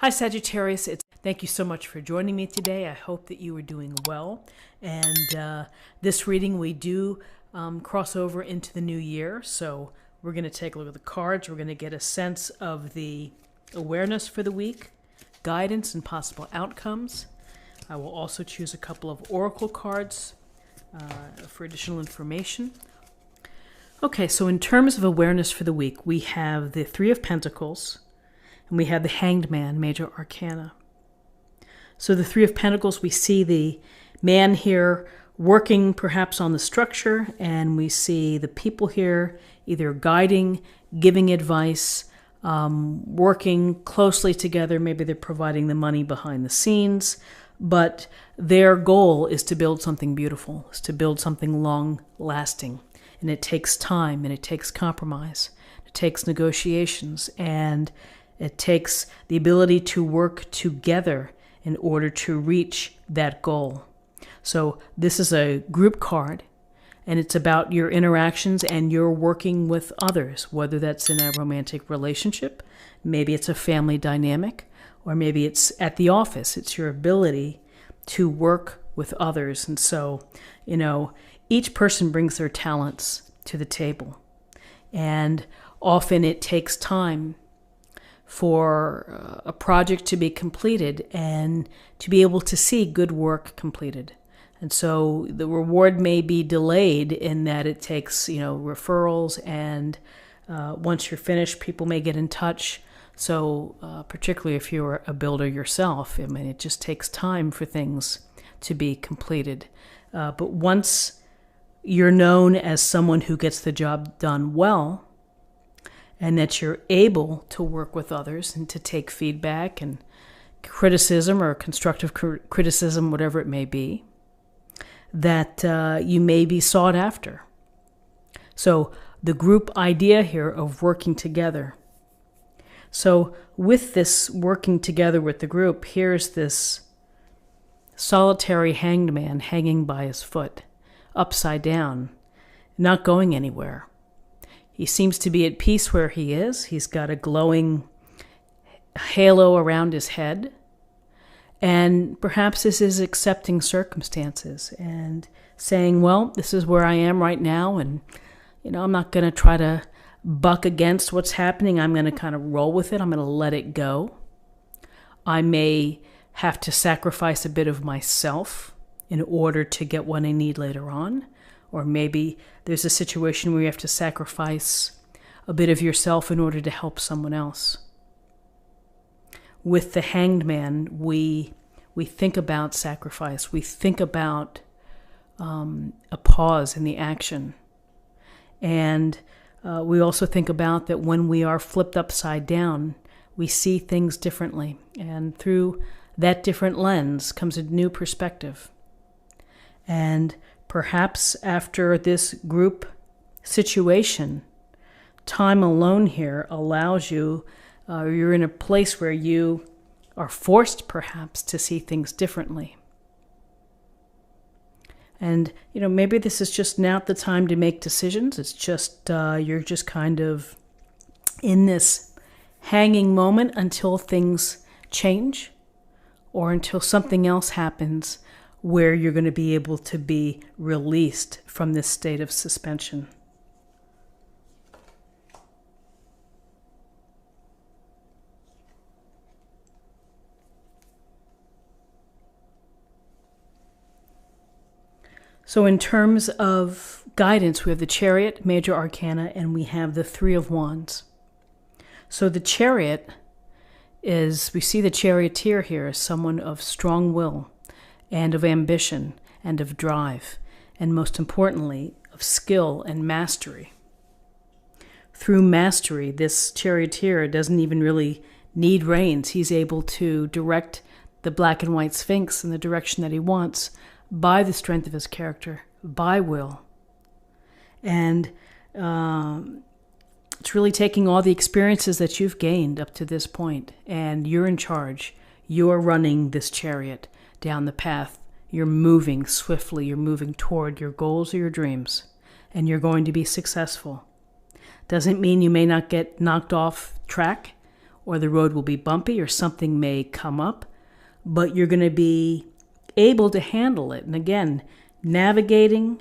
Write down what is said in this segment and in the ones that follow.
Hi Sagittarius, thank you so much for joining me today. I hope that you are doing well. And this reading we do cross over into the new year. So we're going to take a look at the cards. We're going to get a sense of the awareness for the week, guidance and possible outcomes. I will also choose a couple of oracle cards for additional information. Okay, so in terms of awareness for the week, we have the Three of Pentacles, and we have the Hanged Man, Major Arcana. So the Three of Pentacles, we see the man here working perhaps on the structure, and we see the people here either guiding, giving advice, working closely together. Maybe they're providing the money behind the scenes, but their goal is to build something beautiful, is to build something long-lasting. And it takes time, and it takes compromise. It takes negotiations, and it takes the ability to work together in order to reach that goal. So this is a group card, and it's about your interactions and your working with others, whether that's in a romantic relationship, maybe it's a family dynamic, or maybe it's at the office. It's your ability to work with others. And so, each person brings their talents to the table. And often it takes time for a project to be completed and to be able to see good work completed. And so the reward may be delayed in that it takes, referrals, and once you're finished, people may get in touch. So particularly if you're a builder yourself, it just takes time for things to be completed. But once you're known as someone who gets the job done well, and that you're able to work with others and to take feedback and criticism or constructive criticism, whatever it may be, that you may be sought after. So the group idea here of working together. So with this working together with the group, here's this solitary hanged man hanging by his foot, upside down, not going anywhere. He seems to be at peace where he is. He's got a glowing halo around his head. And perhaps this is accepting circumstances and saying, well, this is where I am right now. And, I'm not going to try to buck against what's happening. I'm going to kind of roll with it. I'm going to let it go. I may have to sacrifice a bit of myself in order to get what I need later on. Or maybe there's a situation where you have to sacrifice a bit of yourself in order to help someone else. With the Hanged Man, we think about sacrifice. We think about a pause in the action. And we also think about that when we are flipped upside down, we see things differently. And through that different lens comes a new perspective. And perhaps after this group situation, time alone here allows you, you're in a place where you are forced perhaps to see things differently. And, maybe this is just not the time to make decisions. It's just, you're just kind of in this hanging moment until things change or until something else happens where you're going to be able to be released from this state of suspension. So in terms of guidance, we have the Chariot, Major Arcana, and we have the Three of Wands. So the Chariot we see the charioteer here as someone of strong will, and of ambition, and of drive, and most importantly, of skill and mastery. Through mastery, this charioteer doesn't even really need reins. He's able to direct the black and white sphinx in the direction that he wants by the strength of his character, by will. And it's really taking all the experiences that you've gained up to this point, and you're in charge. You're running this chariot down the path. You're moving swiftly. You're moving toward your goals or your dreams, and you're going to be successful. Doesn't mean you may not get knocked off track or the road will be bumpy, or something may come up, but you're going to be able to handle it. And again, navigating,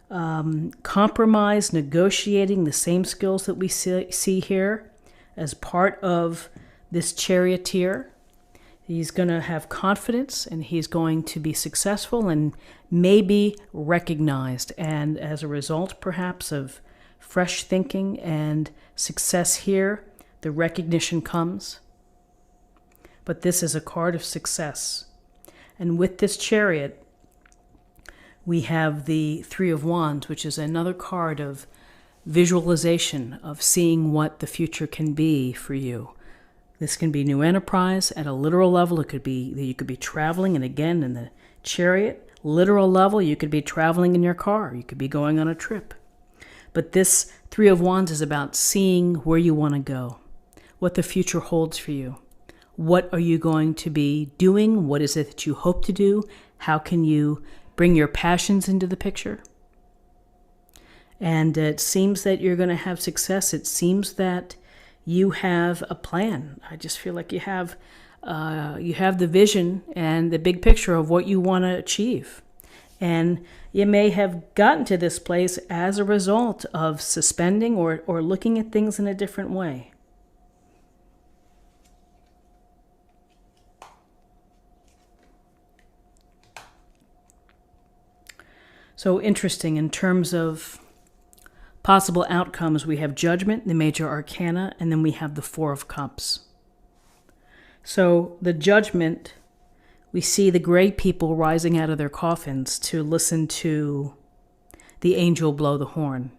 compromise, negotiating, the same skills that we see here as part of this charioteer. He's going to have confidence, and he's going to be successful and maybe recognized. And as a result, perhaps, of fresh thinking and success here, the recognition comes. But this is a card of success. And with this chariot, we have the Three of Wands, which is another card of visualization, of seeing what the future can be for you. This can be new enterprise at a literal level. It could be that you could be traveling, and again, in the chariot, literal level, you could be traveling in your car. You could be going on a trip. But this Three of Wands is about seeing where you want to go, what the future holds for you. What are you going to be doing? What is it that you hope to do? How can you bring your passions into the picture? And it seems that you're going to have success. It seems that you have a plan. I just feel like you have the vision and the big picture of what you want to achieve. And you may have gotten to this place as a result of suspending or looking at things in a different way. So interesting in terms of possible outcomes. We have Judgment, the major arcana, and then we have the Four of Cups. So the Judgment, we see the gray people rising out of their coffins to listen to the angel blow the horn,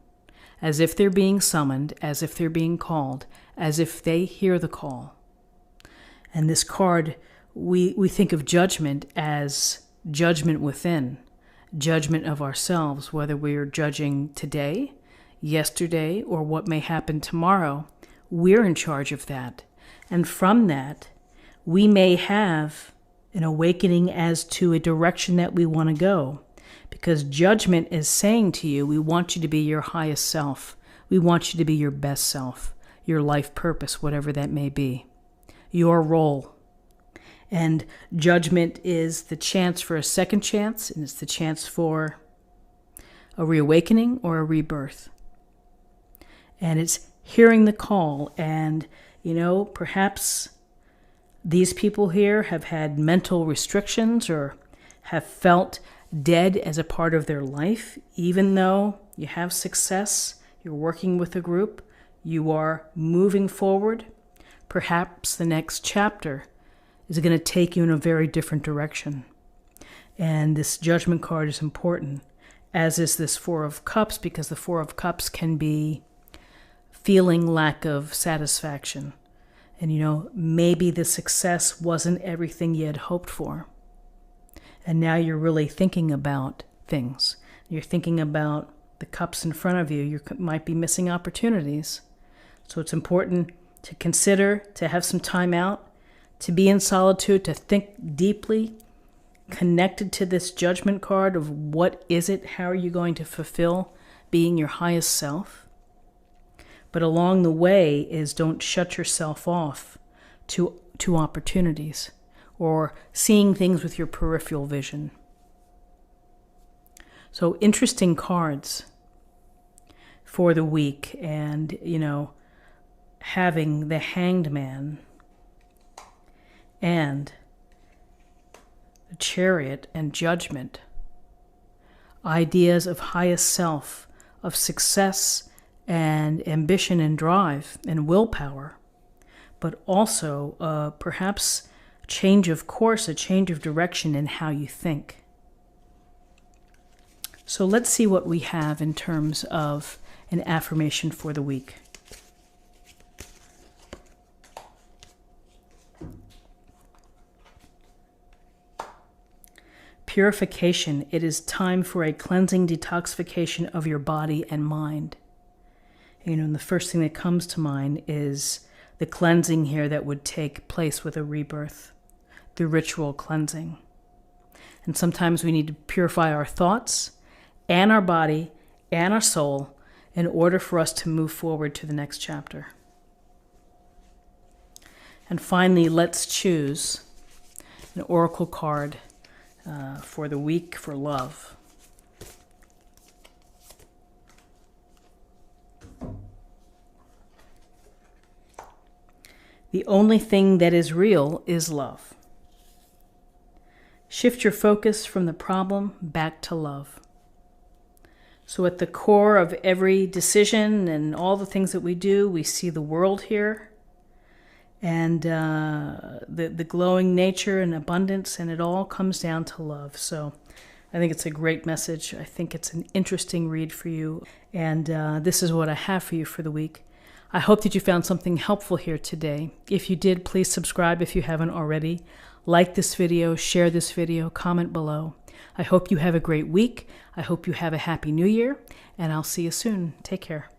as if they're being summoned, as if they're being called, as if they hear the call. And this card, we think of Judgment as judgment within, judgment of ourselves, whether we're judging today, yesterday, or what may happen tomorrow. We're in charge of that. And from that, we may have an awakening as to a direction that we want to go. Because Judgment is saying to you, we want you to be your highest self. We want you to be your best self, your life purpose, whatever that may be, your role. And Judgment is the chance for a second chance, and it's the chance for a reawakening or a rebirth. And it's hearing the call. And, perhaps these people here have had mental restrictions or have felt dead as a part of their life. Even though you have success, you're working with a group, you are moving forward, perhaps the next chapter is going to take you in a very different direction. And this Judgment card is important, as is this Four of Cups, because the Four of Cups can be feeling lack of satisfaction. And, maybe the success wasn't everything you had hoped for. And now you're really thinking about things. You're thinking about the cups in front of you. You might be missing opportunities. So it's important to consider, to have some time out, to be in solitude, to think deeply, connected to this Judgment card of what is it, how are you going to fulfill being your highest self. But along the way is don't shut yourself off to opportunities or seeing things with your peripheral vision. So interesting cards for the week. And, having the Hanged Man and the Chariot and Judgment, ideas of highest self, of success and ambition and drive and willpower, but also perhaps change of course, a change of direction in how you think. So let's see what we have in terms of an affirmation for the week. Purification. It is time for a cleansing detoxification of your body and mind. And the first thing that comes to mind is the cleansing here that would take place with a rebirth, the ritual cleansing. And sometimes we need to purify our thoughts and our body and our soul in order for us to move forward to the next chapter. And finally, let's choose an oracle card for the week for love. The only thing that is real is love. Shift your focus from the problem back to love. So at the core of every decision and all the things that we do, we see the world here and the glowing nature and abundance, and it all comes down to love. So I think it's a great message. I think it's an interesting read for you. And this is what I have for you for the week. I hope that you found something helpful here today. If you did, please subscribe if you haven't already. Like this video, share this video, comment below. I hope you have a great week. I hope you have a happy new year, and I'll see you soon. Take care.